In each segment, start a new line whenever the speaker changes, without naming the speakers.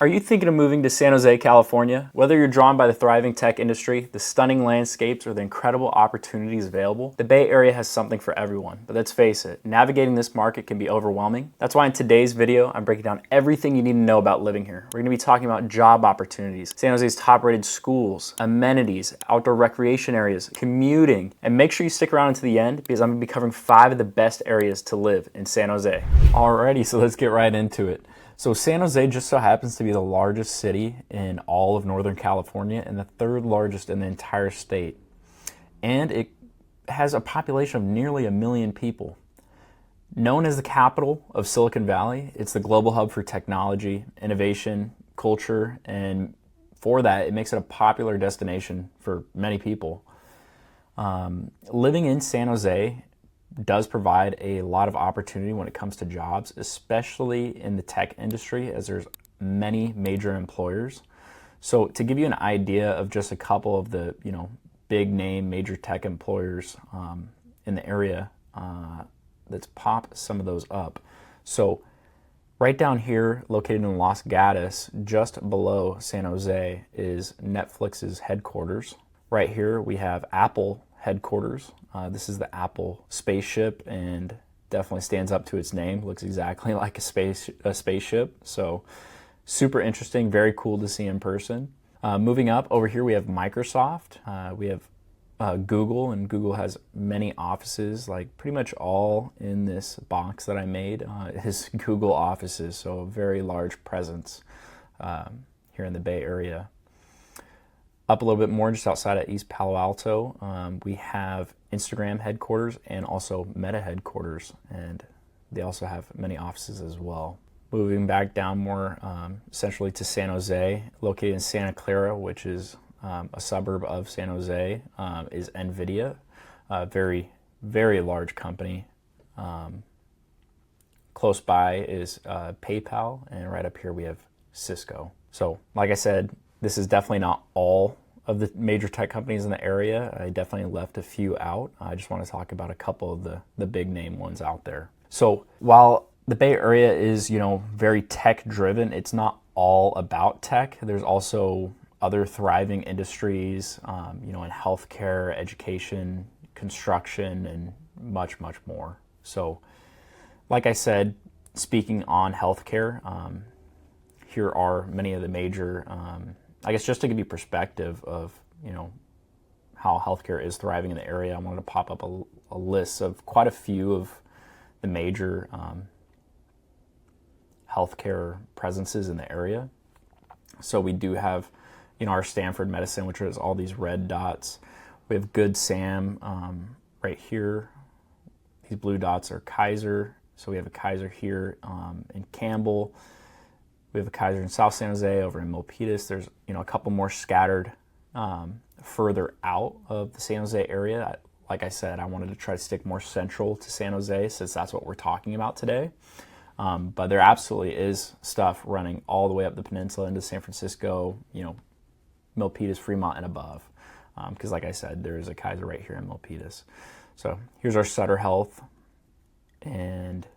Are you thinking of moving to San Jose, California? Whether you're drawn by the thriving tech industry, the stunning landscapes, or the incredible opportunities available, the Bay Area has something for everyone. But let's face it, navigating this market can be overwhelming. That's why in today's video, I'm breaking down everything you need to know about living here. We're gonna be talking about job opportunities, San Jose's top-rated schools, amenities, outdoor recreation areas, commuting, and make sure you stick around until the end because I'm gonna be covering 5 of the best areas to live in San Jose. Alrighty, so let's get right into it. So San Jose just so happens to be the largest city in all of Northern California and the 3rd largest in the entire state. And it has a population of nearly 1 million people. Known as the capital of Silicon Valley, it's the global hub for technology, innovation, culture, and for that, it makes it a popular destination for many people. Living in San Jose does provide a lot of opportunity when it comes to jobs, especially in the tech industry, as there's many major employers. So to give you an idea of just a couple of the big name major tech employers in the area, let's pop some of those up. So right down here, located in Los Gatos, just below San Jose, is Netflix's headquarters. Right here we have Apple headquarters. This is the Apple spaceship and definitely stands up to its name. Looks exactly like a spaceship. So super interesting, very cool to see in person. Moving up over here, we have Microsoft. We have Google, and Google has many offices, like pretty much all in this box that I made is Google offices. So a very large presence here in the Bay Area. Up a little bit more, just outside of East Palo Alto, we have Instagram headquarters and also Meta headquarters, and they also have many offices as well. Moving back down more centrally to San Jose, located in Santa Clara, which is a suburb of San Jose, is NVIDIA, a very, very large company. Close by is PayPal, and right up here we have Cisco. So, like I said, this is definitely not all of the major tech companies in the area. I definitely left a few out. I just want to talk about a couple of the big name ones out there. So while the Bay Area is, very tech driven, it's not all about tech. There's also other thriving industries, in healthcare, education, construction, and much, much more. So like I said, speaking on healthcare, here are many of the major, I guess just to give you perspective of, how healthcare is thriving in the area, I wanted to pop up a list of quite a few of the major healthcare presences in the area. So we do have, our Stanford Medicine, which is all these red dots. We have Good Sam right here. These blue dots are Kaiser. So we have a Kaiser here in Campbell. We have a Kaiser in South San Jose, over in Milpitas. There's a couple more scattered further out of the San Jose area. Like I said, I wanted to try to stick more central to San Jose since that's what we're talking about today. But there absolutely is stuff running all the way up the peninsula into San Francisco, Milpitas, Fremont, and above. Because like I said, there is a Kaiser right here in Milpitas. So here's our Sutter Health, and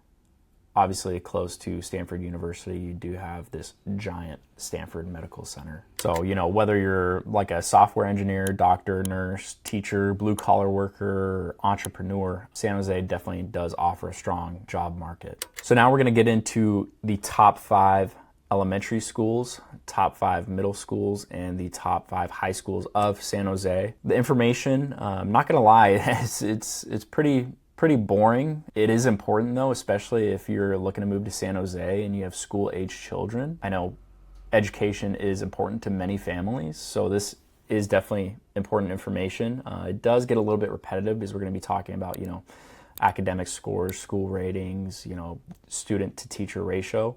obviously close to Stanford University, you do have this giant Stanford Medical Center. So, whether you're like a software engineer, doctor, nurse, teacher, blue-collar worker, entrepreneur, San Jose definitely does offer a strong job market. So now we're gonna get into the top 5 elementary schools, top 5 middle schools, and the top 5 high schools of San Jose. The information, I'm not gonna lie, it's pretty boring. It is important though, especially if you're looking to move to San Jose and you have school-age children. I know education is important to many families, so this is definitely important information. It does get a little bit repetitive because we're going to be talking about, academic scores, school ratings, student to teacher ratio.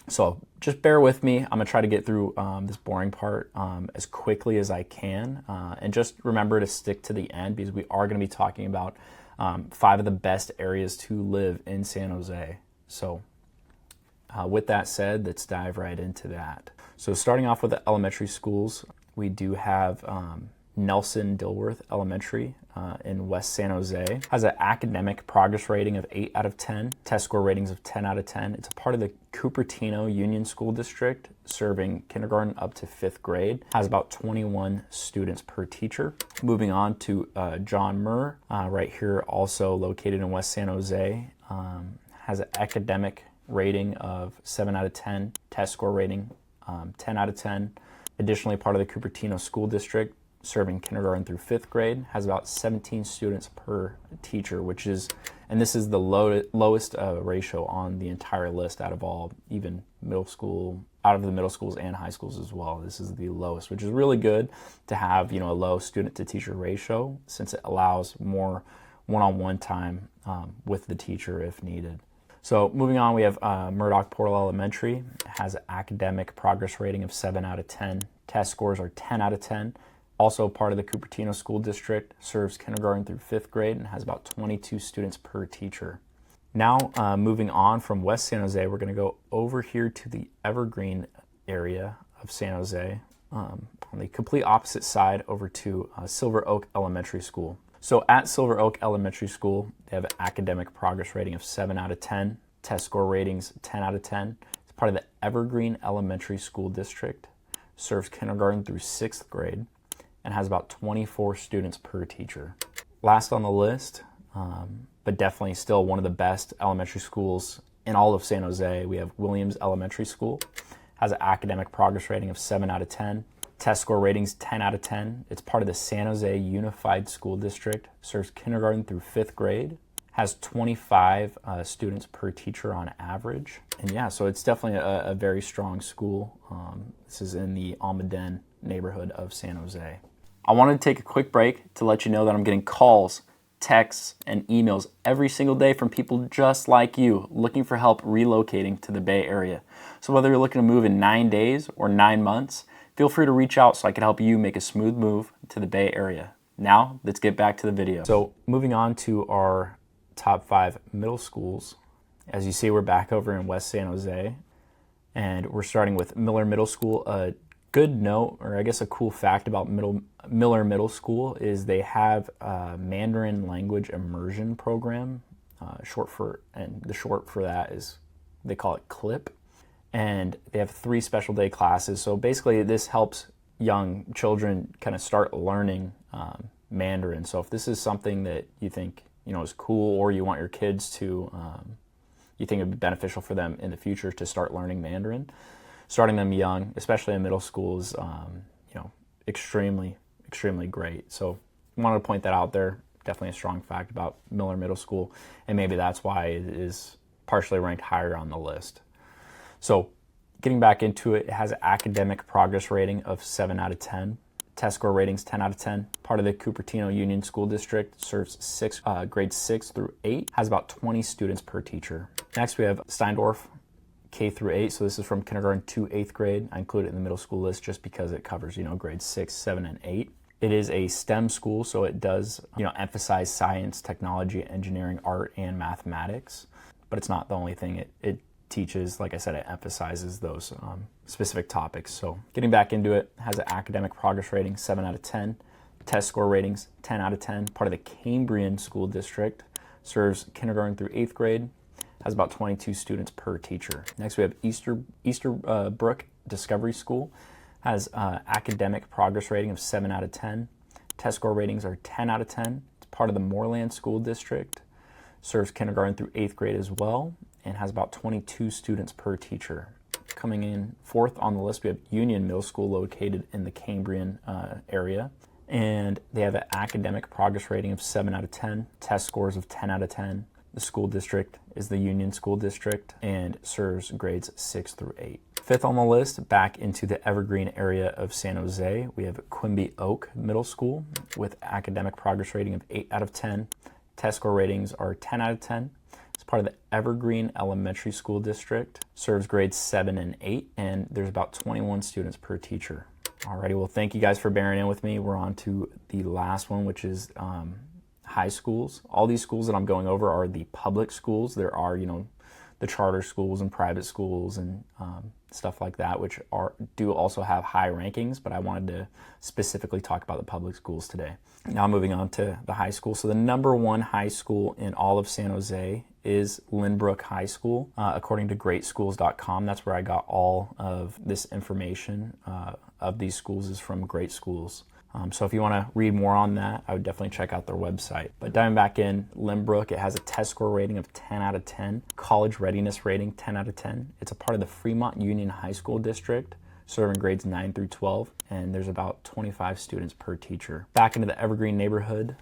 So just bear with me. I'm gonna try to get through this boring part as quickly as I can. And just remember to stick to the end because we are gonna be talking about 5 of the best areas to live in San Jose. So with that said, let's dive right into that. So starting off with the elementary schools, we do have Nelson Dilworth Elementary. in West San Jose. Has an academic progress rating of 8 out of 10, test score ratings of 10 out of 10. It's a part of the Cupertino Union School District, serving kindergarten up to 5th grade. Has about 21 students per teacher. Moving on to John Muir, right here, also located in West San Jose. Has an academic rating of 7 out of 10, test score rating 10 out of 10. Additionally, part of the Cupertino School District, serving kindergarten through 5th grade, has about 17 students per teacher, which is, and this is the lowest ratio on the entire list out of all, even middle school, out of the middle schools and high schools as well. This is the lowest, which is really good to have, a low student to teacher ratio, since it allows more one-on-one time with the teacher if needed. So moving on, we have Murdoch Portal Elementary. Has an academic progress rating of 7 out of 10. Test scores are 10 out of 10. Also part of the Cupertino School District, serves kindergarten through 5th grade, and has about 22 students per teacher. Now, moving on from West San Jose, we're going to go over here to the Evergreen area of San Jose, on the complete opposite side, over to Silver Oak Elementary School. So at Silver Oak Elementary School, they have an academic progress rating of 7 out of 10, test score ratings 10 out of 10. It's part of the Evergreen Elementary School District, serves kindergarten through 6th grade, and has about 24 students per teacher. Last on the list, but definitely still one of the best elementary schools in all of San Jose, we have Williams Elementary School. Has an academic progress rating of 7 out of 10. Test score ratings 10 out of 10. It's part of the San Jose Unified School District, serves kindergarten through 5th grade, has 25 students per teacher on average. And yeah, so it's definitely a very strong school. This is in the Almaden neighborhood of San Jose. I wanted to take a quick break to let you know that I'm getting calls, texts, and emails every single day from people just like you looking for help relocating to the Bay Area. So whether you're looking to move in 9 days or 9 months, feel free to reach out so I can help you make a smooth move to the Bay Area. Now, let's get back to the video. So moving on to our top 5 middle schools. As you see, we're back over in West San Jose, and we're starting with Miller Middle School. A good note, or I guess a cool fact about Miller Middle School, is they have a Mandarin language immersion program. The short for that is, they call it CLIP. And they have 3 special day classes. So basically this helps young children kind of start learning Mandarin. So if this is something that you think is cool, or you want your kids to, you think it'd be beneficial for them in the future to start learning Mandarin, starting them young, especially in middle school, is extremely great. So I wanted to point that out there. Definitely a strong fact about Miller Middle School, and maybe that's why it is partially ranked higher on the list. So getting back into it, it has an academic progress rating of 7 out of 10. Test score ratings 10 out of 10. Part of the Cupertino Union School District, serves grades 6 through 8. Has about 20 students per teacher. Next we have Steindorf K through 8. So this is from kindergarten to 8th grade. I include it in the middle school list just because it covers grades 6, 7, and 8. It is a STEM school, so it does emphasize science, technology, engineering, art, and mathematics. But it's not the only thing it teaches. Like I said, it emphasizes those specific topics. So getting back into it, has an academic progress rating 7 out of 10, test score ratings 10 out of 10, part of the Cambrian School District, serves kindergarten through 8th grade, has about 22 students per teacher. Next we have Easterbrook Discovery School, has academic progress rating of 7 out of 10, test score ratings are 10 out of 10, it's part of the Moreland School District, serves kindergarten through 8th grade as well, and has about 22 students per teacher. Coming in 4th on the list, we have Union Middle School, located in the Cambrian area. And they have an academic progress rating of 7 out of 10, test scores of 10 out of 10. The school district is the Union School District and serves grades 6 through 8. 5th on the list, back into the Evergreen area of San Jose, we have Quimby Oak Middle School with academic progress rating of 8 out of 10. Test score ratings are 10 out of 10. It's part of the Evergreen Elementary School District, serves grades 7 and 8, and there's about 21 students per teacher. Alrighty, well, thank you guys for bearing in with me. We're on to the last one, which is high schools. All these schools that I'm going over are the public schools. There are, the charter schools and private schools and stuff like that, which do also have high rankings, but I wanted to specifically talk about the public schools today. Now moving on to the high school. So the number one high school in all of San Jose is Lynbrook High School, according to greatschools.com. That's where I got all of this information of these schools is from Great Schools. So if you want to read more on that, I would definitely check out their website. But diving back in, Lynbrook, it has a test score rating of 10 out of 10, college readiness rating 10 out of 10. It's a part of the Fremont Union High School District, serving grades 9 through 12, and there's about 25 students per teacher. Back into the Evergreen neighborhood,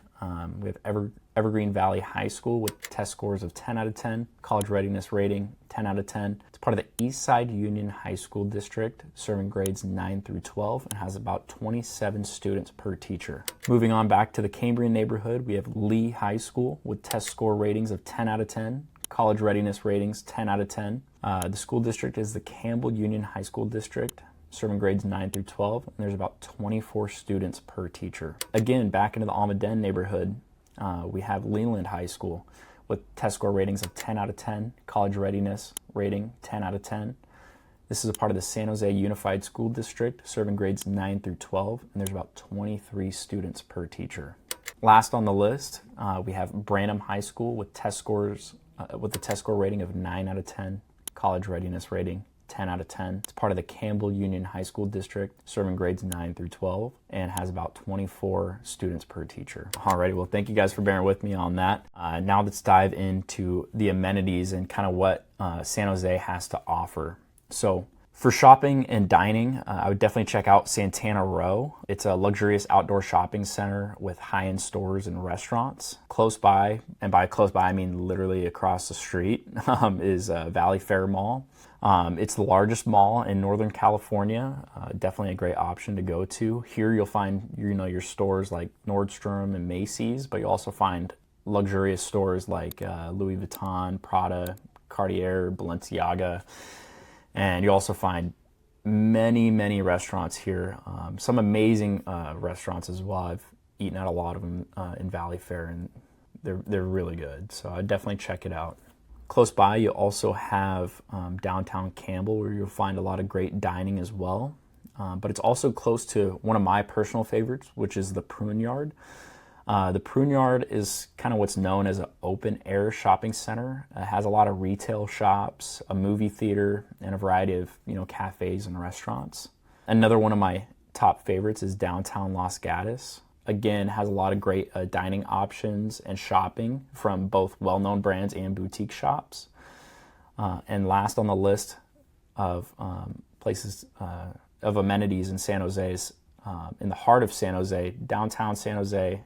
we have Evergreen Valley High School with test scores of 10 out of 10, college readiness rating 10 out of 10. It's part of the Eastside Union High School District, serving grades 9 through 12, and has about 27 students per teacher. Moving on back to the Cambrian neighborhood, we have Lee High School with test score ratings of 10 out of 10, college readiness ratings 10 out of 10. The school district is the Campbell Union High School District, serving grades 9 through 12, and there's about 24 students per teacher. Again, back into the Almaden neighborhood, we have Leland High School with test score ratings of 10 out of 10, college readiness rating 10 out of 10. This is a part of the San Jose Unified School District, serving grades 9 through 12, and there's about 23 students per teacher. Last on the list, we have Branham High School with test scores with a test score rating of 9 out of 10, college readiness rating 10 out of 10. It's part of the Campbell Union High School District, serving grades 9 through 12, and has about 24 students per teacher. Alrighty, well, thank you guys for bearing with me on that. Now let's dive into the amenities and kind of what San Jose has to offer. So for shopping and dining, I would definitely check out Santana Row. It's a luxurious outdoor shopping center with high-end stores and restaurants. Close by, and by close by I mean literally across the street, is Valley Fair Mall. It's the largest mall in Northern California. Definitely a great option to go to. Here you'll find your stores like Nordstrom and Macy's, but you'll also find luxurious stores like Louis Vuitton, Prada, Cartier, Balenciaga. And you also find many restaurants here. Some amazing restaurants as well. I've eaten at a lot of them in Valley Fair, and they're really good. So I'd definitely check it out. Close by, you also have downtown Campbell, where you'll find a lot of great dining as well. But it's also close to one of my personal favorites, which is the Prune Yard. The Prune Yard is kind of what's known as an open-air shopping center. It has a lot of retail shops, a movie theater, and a variety of cafes and restaurants. Another one of my top favorites is downtown Los Gatos. Again, has a lot of great dining options and shopping from both well-known brands and boutique shops. And last on the list of places of amenities in San Jose is in the heart of San Jose, downtown San Jose,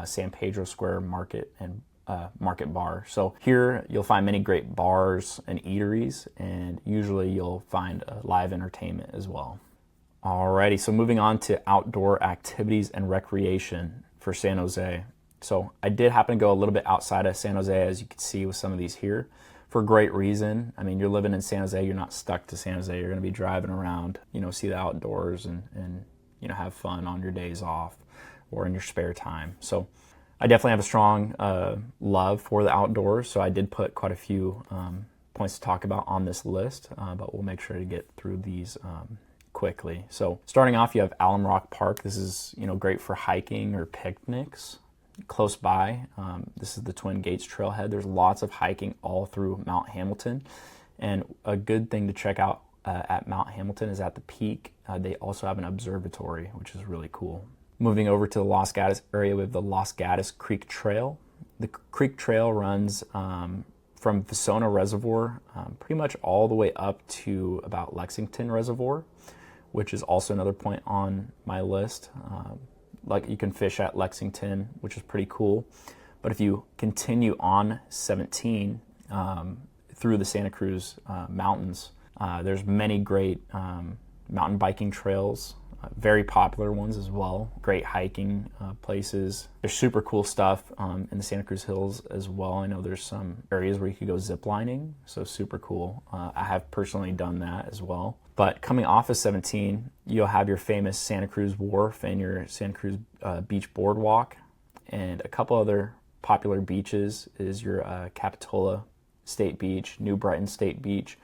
San Pedro Square Market and Market Bar. So here you'll find many great bars and eateries, and usually you'll find live entertainment as well. Alrighty, so moving on to outdoor activities and recreation for San Jose. So I did happen to go a little bit outside of San Jose, as you can see with some of these here, for a great reason. I mean, you're living in San Jose, you're not stuck to San Jose. You're going to be driving around, see the outdoors and have fun on your days off or in your spare time. So I definitely have a strong love for the outdoors, so I did put quite a few points to talk about on this list, but we'll make sure to get through these quickly. So starting off, you have Alum Rock Park. This is great for hiking or picnics. Close by, this is the Twin Gates Trailhead. There's lots of hiking all through Mount Hamilton, and a good thing to check out at Mount Hamilton is at the peak. They also have an observatory, which is really cool. Moving over to the Los Gatos area, we have the Los Gatos Creek Trail. The Creek Trail runs from Vasona Reservoir pretty much all the way up to about Lexington Reservoir, which is also another point on my list. Like you can fish at Lexington, which is pretty cool. But if you continue on 17 through the Santa Cruz mountains, there's many great mountain biking trails, very popular ones as well. Great hiking places. There's super cool stuff in the Santa Cruz Hills as well. I know there's some areas where you could go zip lining, so super cool. I have personally done that as well. But coming off of 17, you'll have your famous Santa Cruz Wharf and your Santa Cruz Beach Boardwalk. And a couple other popular beaches is your Capitola State Beach, New Brighton State Beach,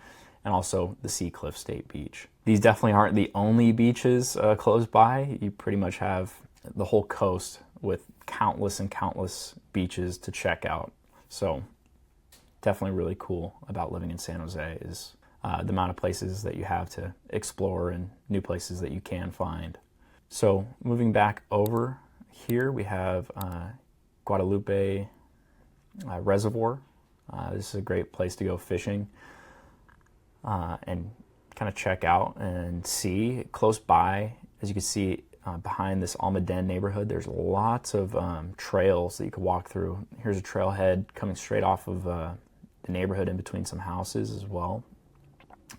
and also the Sea Cliff State Beach. These definitely aren't the only beaches close by. You pretty much have the whole coast with countless and countless beaches to check out. So definitely really cool about living in San Jose is the amount of places that you have to explore and new places that you can find. So moving back over here, we have Guadalupe Reservoir. This is a great place to go fishing and kind of check out and see. Close by, as you can see behind this Almaden neighborhood, there's lots of trails that you could walk through. Here's a trailhead coming straight off of the neighborhood in between some houses as well.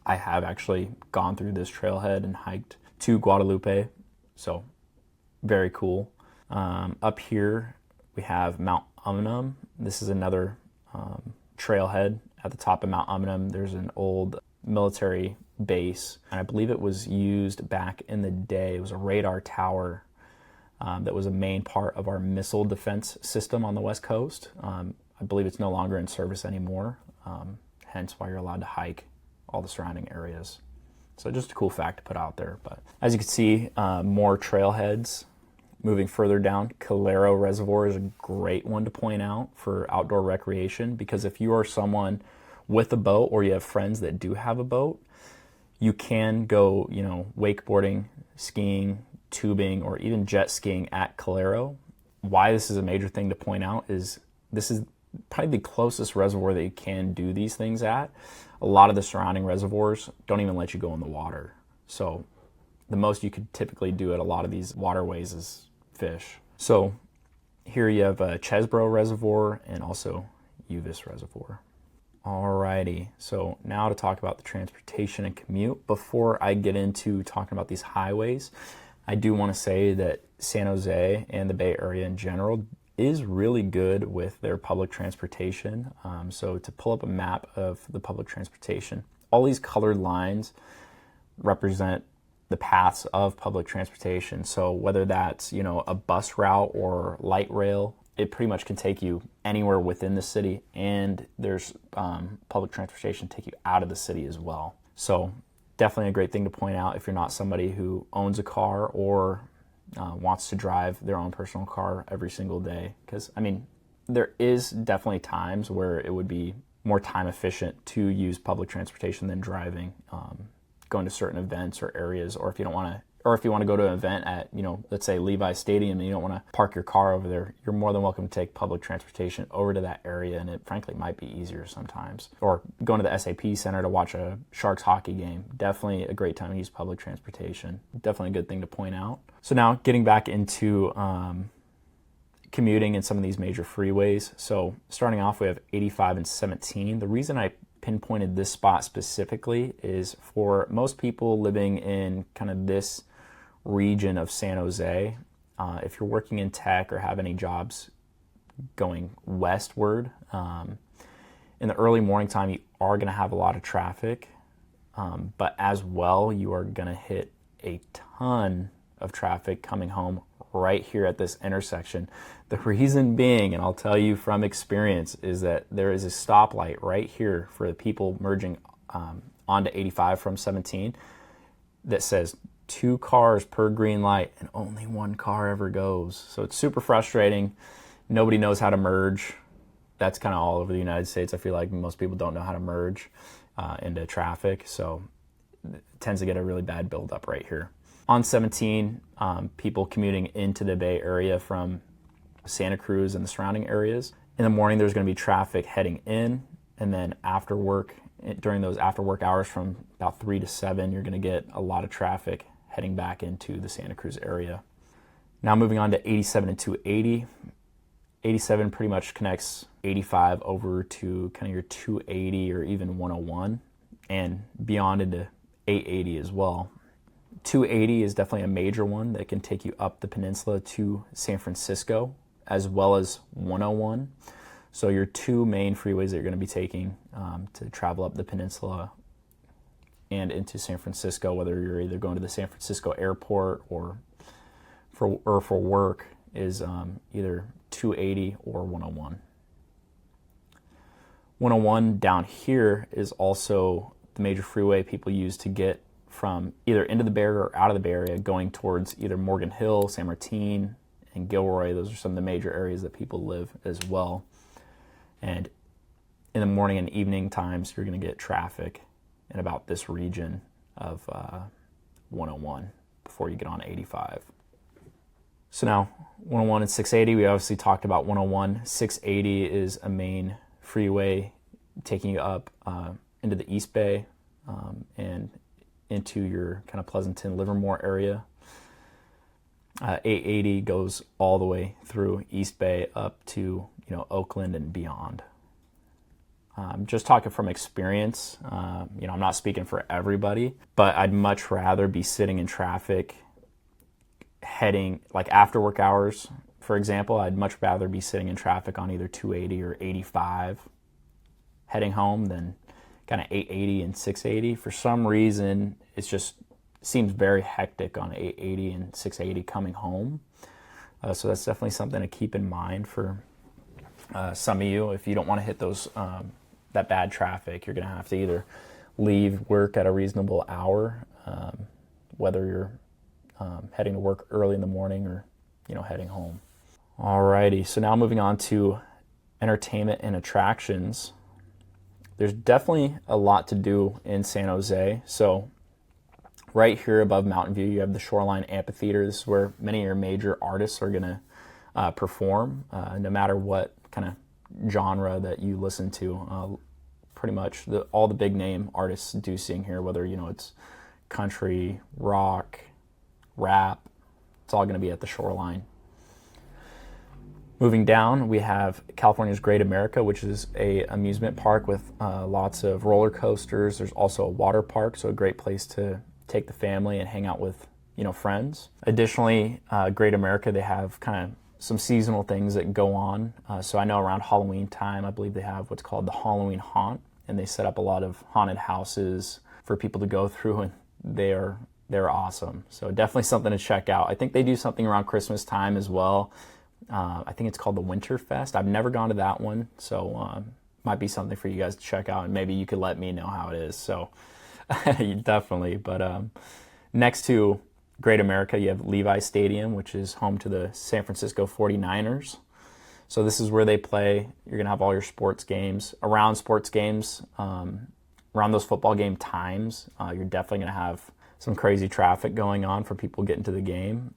I have actually gone through this trailhead and hiked to Guadalupe, so very cool. Up here we have Mount Umnum. This is another trailhead at the top of Mount Umnum. There's an old military base, and I believe it was used back in the day. It was a radar tower that was a main part of our missile defense system on the West Coast. I believe it's no longer in service anymore, hence why you're allowed to hike all the surrounding areas. So just a cool fact to put out there. But as you can see, more trailheads. Moving further down, Calero Reservoir is a great one to point out for outdoor recreation, because if you are someone with a boat or you have friends that do have a boat, you can go, wakeboarding, skiing, tubing, or even jet skiing at Calero. Why this is a major thing to point out is this is probably the closest reservoir that you can do these things at. A lot of the surrounding reservoirs don't even let you go in the water. So the most you could typically do at a lot of these waterways is fish. So here you have Chesbro Reservoir and also Uvis Reservoir. Alrighty, so now to talk about the transportation and commute. Before I get into talking about these highways, I do want to say that San Jose and the Bay Area in general is really good with their public transportation. So to pull up a map of the public transportation, all these colored lines represent the paths of public transportation. So whether that's, a bus route or light rail, it pretty much can take you anywhere within the city, and there's public transportation take you out of the city as well. So definitely a great thing to point out if you're not somebody who owns a car or wants to drive their own personal car every single day. Because, there is definitely times where it would be more time efficient to use public transportation than driving, going to certain events or areas, or if you don't want to, or if you want to go to an event at, let's say Levi Stadium and you don't want to park your car over there, you're more than welcome to take public transportation over to that area, and it frankly might be easier sometimes. Or going to the SAP Center to watch a Sharks hockey game. Definitely a great time to use public transportation. Definitely a good thing to point out. So now getting back into commuting in some of these major freeways. So starting off, we have 85 and 17. The reason I pinpointed this spot specifically is for most people living in kind of this region of San Jose, if you're working in tech or have any jobs going westward, in the early morning time, you are going to have a lot of traffic, but as well, you are going to hit a ton of traffic coming home right here at this intersection. The reason being, and I'll tell you from experience, is that there is a stoplight right here for the people merging onto 85 from 17 that says 2 cars per green light, and only 1 car ever goes. So it's super frustrating. Nobody knows how to merge. That's kind of all over the United States. I feel like most people don't know how to merge into traffic, so it tends to get a really bad buildup right here. On 17, people commuting into the Bay Area from Santa Cruz and the surrounding areas. In the morning, there's going to be traffic heading in, and then after work, during those after work hours from about 3 to 7, you're going to get a lot of traffic heading back into the Santa Cruz area. Now moving on to 87 and 280. 87 pretty much connects 85 over to kind of your 280 or even 101 and beyond into 880 as well. 280 is definitely a major one that can take you up the peninsula to San Francisco, as well as 101. So your 2 main freeways that you're going to be taking to travel up the peninsula and into San Francisco, whether you're either going to the San Francisco airport or for work, is either 280 or 101. 101 down here is also the major freeway people use to get from either into the Bay Area or out of the Bay Area, going towards either Morgan Hill, San Martin, and Gilroy. Those are some of the major areas that people live as well. And in the morning and evening times, you're going to get traffic in about this region of 101 before you get on 85. So now 101 and 680, we obviously talked about 101. 680 is a main freeway taking you up into the East Bay and into your kind of Pleasanton, Livermore area. 880 goes all the way through East Bay up to Oakland and beyond. Just talking from experience, I'm not speaking for everybody, but I'd much rather be sitting in traffic heading like after work hours, for example. I'd much rather be sitting in traffic on either 280 or 85 heading home than kind of 880 and 680. For some reason, it seems very hectic on 880 and 680 coming home. So that's definitely something to keep in mind for some of you. If you don't want to hit those that bad traffic, you're going to have to either leave work at a reasonable hour, whether you're heading to work early in the morning or heading home. Alrighty, so now moving on to entertainment and attractions. There's definitely a lot to do in San Jose. So right here above Mountain View, you have the Shoreline Amphitheater. This is where many of your major artists are going to perform, no matter what kind of genre that you listen to. Pretty much all the big name artists do sing here, whether it's country, rock, rap. It's all going to be at the Shoreline. Moving down, we have California's Great America, which is a amusement park with lots of roller coasters. There's also a water park, so a great place to take the family and hang out with friends. Additionally, Great America, they have kind of some seasonal things that go on. So I know around Halloween time, I believe they have what's called the Halloween Haunt, and they set up a lot of haunted houses for people to go through, and they're awesome. So definitely something to check out. I think they do something around Christmas time as well. I think it's called the Winter Fest. I've never gone to that one, so might be something for you guys to check out, and maybe you could let me know how it is. So definitely. But next to Great America, you have Levi Stadium, which is home to the San Francisco 49ers. So this is where they play. You're going to have all your sports games. Around sports games, around those football game times, you're definitely going to have some crazy traffic going on for people getting to the game.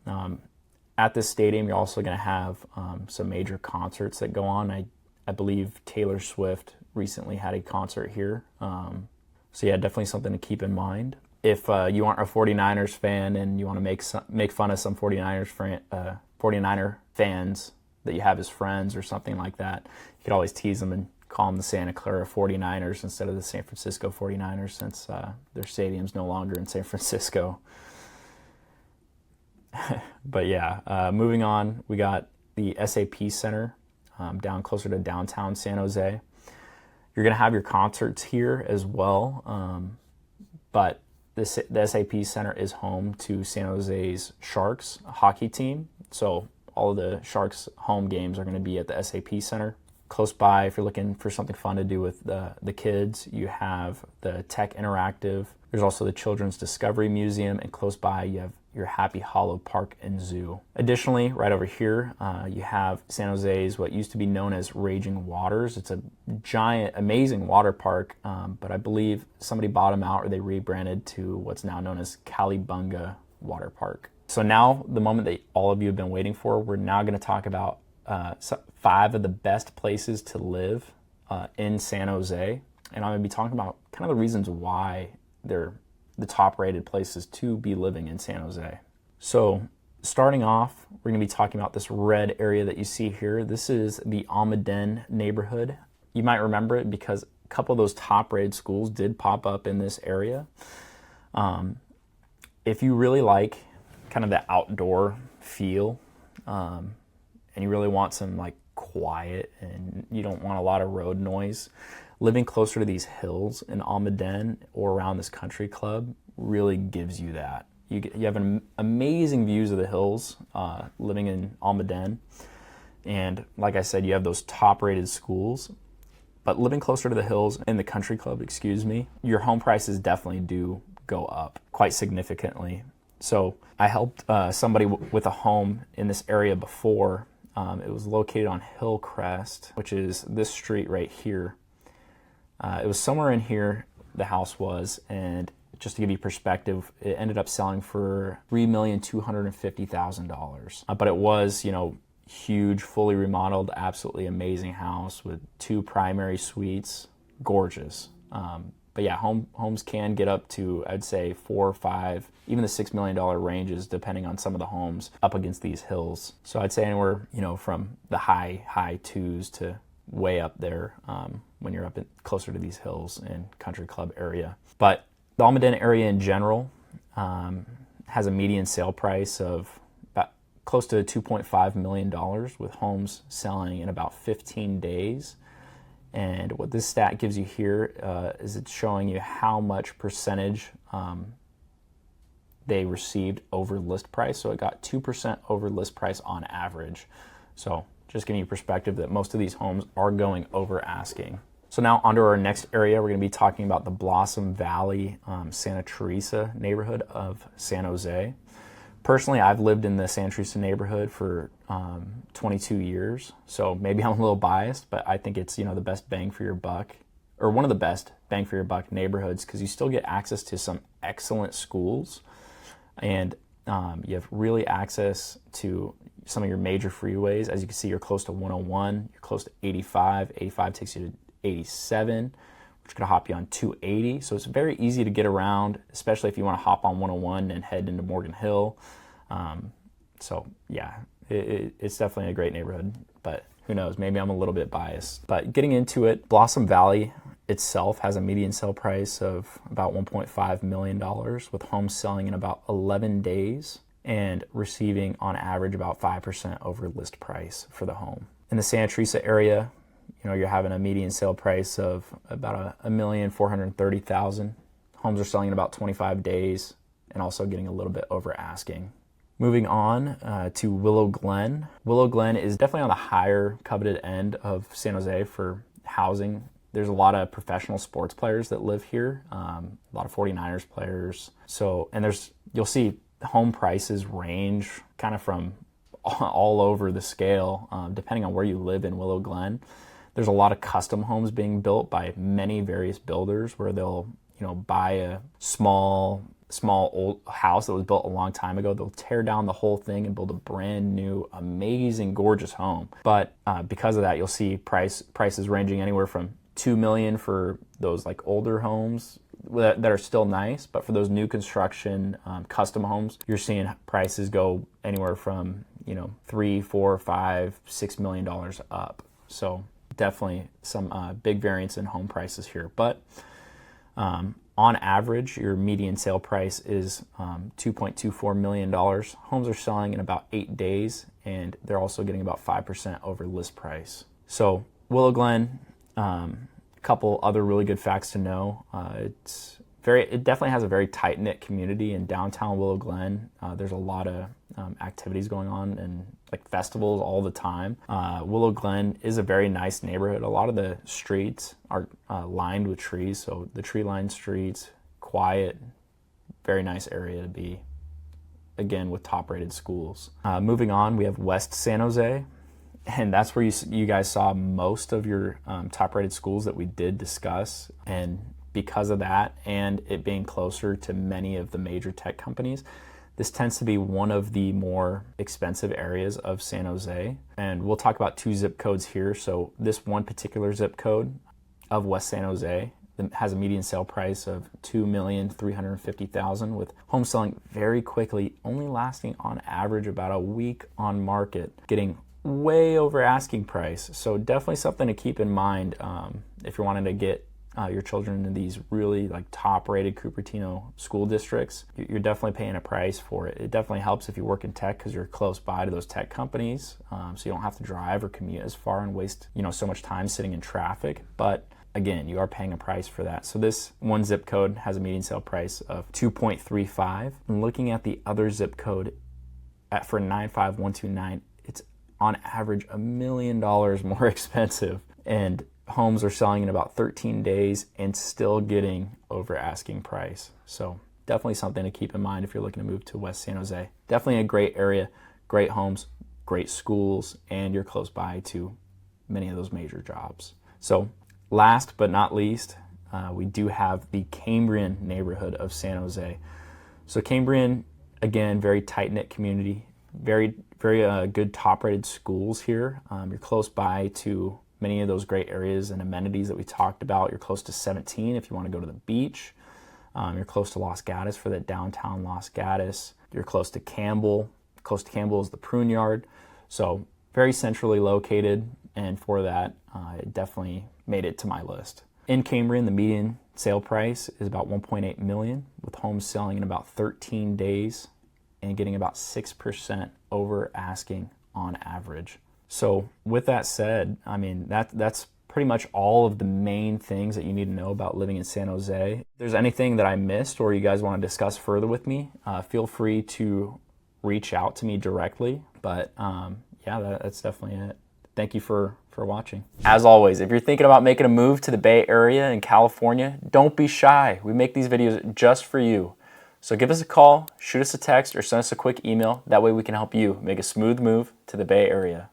At this stadium, you're also going to have some major concerts that go on. I believe Taylor Swift recently had a concert here. So yeah, definitely something to keep in mind. If you aren't a 49ers fan and you want to make fun of some 49er fans that you have as friends or something like that, you could always tease them and call them the Santa Clara 49ers instead of the San Francisco 49ers, since their stadium's no longer in San Francisco. But yeah, moving on, we got the SAP Center down closer to downtown San Jose. You're going to have your concerts here as well, but the SAP Center is home to San Jose's Sharks hockey team, so all of the Sharks home games are going to be at the SAP Center. Close by, if you're looking for something fun to do with the kids, you have the Tech Interactive. There's also the Children's Discovery Museum, and close by you have your Happy Hollow Park and Zoo. Additionally, right over here, you have San Jose's what used to be known as Raging Waters. It's a giant, amazing water park, but I believe somebody bought them out or they rebranded to what's now known as Calibunga Water Park. So now, the moment that all of you have been waiting for, we're now going to talk about 5 of the best places to live in San Jose. And I'm going to be talking about kind of the reasons why they're the top rated places to be living in San Jose. So starting off, we're going to be talking about this red area that you see here. This is the Almaden neighborhood. You might remember it because a couple of those top rated schools did pop up in this area. If you really like kind of the outdoor feel, and you really want some like quiet and you don't want a lot of road noise, living closer to these hills in Almaden or around this country club really gives you that. You have amazing views of the hills living in Almaden. And like I said, you have those top rated schools. But living closer to the hills in the country club, your home prices definitely do go up quite significantly. So I helped somebody with a home in this area before. It was located on Hillcrest, which is this street right here. It was somewhere in here, the house was, and just to give you perspective, it ended up selling for $3,250,000. But it was, huge, fully remodeled, absolutely amazing house with 2 primary suites, gorgeous. But yeah, homes can get up to, I'd say, 4 or 5, even the $6 million ranges, depending on some of the homes up against these hills. So I'd say anywhere, from the high twos to way up there when you're up closer to these hills and country club area. But the Almaden area in general has a median sale price of about close to $2.5 million, with homes selling in about 15 days. And what this stat gives you here is it's showing you how much percentage they received over list price. So it got 2% over list price on average. So just giving you perspective that most of these homes are going over asking. So now onto our next area, we're going to be talking about the Blossom Valley, Santa Teresa neighborhood of San Jose. Personally, I've lived in the Santa Teresa neighborhood for 22 years, so maybe I'm a little biased, but I think it's the best bang for your buck, or one of the best bang for your buck neighborhoods, because you still get access to some excellent schools, and you have really access to some of your major freeways. As you can see, you're close to 101, you're close to 85. 85 takes you to 87, which could hop you on 280. So it's very easy to get around, especially if you want to hop on 101 and head into Morgan Hill. So yeah, it's definitely a great neighborhood, but who knows, maybe I'm a little bit biased. But getting into it, Blossom Valley itself has a median sale price of about $1.5 million, with homes selling in about 11 days and receiving on average about 5% over list price for the home. In the Santa Teresa area, you're having a median sale price of about $1,430,000. Homes are selling in about 25 days and also getting a little bit over asking. Moving on to Willow Glen. Willow Glen is definitely on the higher coveted end of San Jose for housing. There's a lot of professional sports players that live here, a lot of 49ers players. So, and you'll see home prices range kind of from all over the scale, depending on where you live in Willow Glen. There's a lot of custom homes being built by many various builders where they'll, buy a small old house that was built a long time ago. They'll tear down the whole thing and build a brand new, amazing, gorgeous home. But because of that, you'll see prices ranging anywhere from $2 million for those like older homes that are still nice, but for those new construction custom homes, you're seeing prices go anywhere from $3, $4, $5, $6 million up. So definitely some big variance in home prices here. But on average, your median sale price is $2.24 million. Homes are selling in about 8 days, and they're also getting about 5% over list price. So Willow Glen, a couple other really good facts to know. It definitely has a very tight-knit community in downtown Willow Glen. There's a lot of activities going on and like festivals all the time. Willow Glen is a very nice neighborhood. A lot of the streets are lined with trees, so the tree-lined streets, quiet, very nice area to be, again, with top-rated schools. Moving on, we have West San Jose, and that's where you guys saw most of your top-rated schools that we did discuss. And because of that, and it being closer to many of the major tech companies, this tends to be one of the more expensive areas of San Jose. And we'll talk about 2 zip codes here. So this one particular zip code of West San Jose has a median sale price of $2,350,000, with homes selling very quickly, only lasting on average about a week on market, getting way over asking price. So definitely something to keep in mind if you're wanting to get your children into these really like top-rated Cupertino school districts. You're definitely paying a price for it. It definitely helps if you work in tech because you're close by to those tech companies, so you don't have to drive or commute as far and waste so much time sitting in traffic. But again, you are paying a price for that. So this one zip code has a median sale price of $2.35. And looking at the other zip code for 95129, it's on average $1 million more expensive. And homes are selling in about 13 days and still getting over asking price. So definitely something to keep in mind if you're looking to move to West San Jose. Definitely a great area, great homes, great schools, and you're close by to many of those major jobs. So last but not least, we do have the Cambrian neighborhood of San Jose. So Cambrian, again, very tight-knit community, very good top-rated schools here. You're close by to many of those great areas and amenities that we talked about. You're close to 17 if you want to go to the beach. You're close to Los Gatos for the downtown Los Gatos. You're close to Campbell. Close to Campbell is the prune yard. So very centrally located, and for that, it definitely made it to my list. In Cambrian, the median sale price is about $1.8 million, with homes selling in about 13 days and getting about 6% over asking on average. So with that said, I mean, that's pretty much all of the main things that you need to know about living in San Jose. If there's anything that I missed or you guys want to discuss further with me, feel free to reach out to me directly. But yeah, that's definitely it. Thank you for watching. As always, if you're thinking about making a move to the Bay Area in California, don't be shy. We make these videos just for you. So give us a call, shoot us a text, or send us a quick email. That way we can help you make a smooth move to the Bay Area.